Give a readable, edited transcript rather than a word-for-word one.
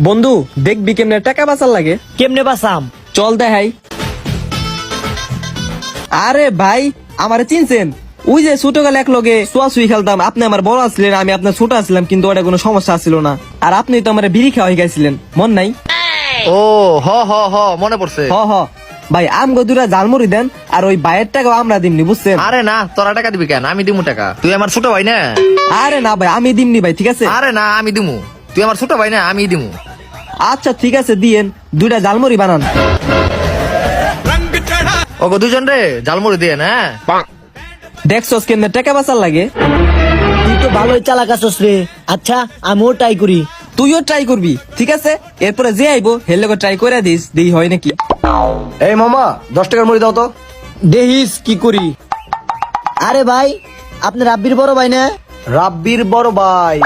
বন্ধু দেখবি কেমনে টাকা বাঁচার লাগে। কেমনে বাসাম? চল দেখাই। আরে ভাই আমারে চিনছেন? ওই যে ছোটকালে এক লগে ছুঁয়াছুঁই খেলতাম, আপনি আমার বড় আসলেন, আমি আপনার ছোট আসলাম, কিন্তু ওটা কোনো সমস্যা ছিল না। আর আপনি তো আমার বিড়ি খাওয়াই গেছিলেন, মন নাই? ও হ হ হ মনে পড়ছে। হ হ ভাই, আমগো দুরা জালমুড়ি দেন, আর ওই বাইরের টাকাও আমরা দিমনি, বুঝছেন? আরে না, তোরা টাকা দিবি কেন? আমি দিমু টাকা। তুই আমার ছোট ভাই না? আরে না ভাই, আমি দিমনি ভাই, ঠিক আছে? আরে না, আমি দিমু। তুই আমার ছোট ভাই না, আমি দিমু। আচ্ছা ঠিক আছে, দিয়েন, 2টা জালমুড়ি বানান। ওগো দুজন রে জালমুড়ি দিয়ে না। দেখছস কেমনে টাকা বাঁচার লাগে। তুই তো ভালোই চালাক আছস রে। আচ্ছা আমিও ট্রাই করি। তুইও ট্রাই করবি, ঠিক আছে? এরপরে যে আইবো হেলে ট্রাই করে দিস, দেই হয় নাকি। এই মামা 10 টাকার মুড়ি দাও তো। দেহিস কি করি। আরে ভাই, আপনি রাব্বির বড় ভাই না? রাব্বির বড় ভাই।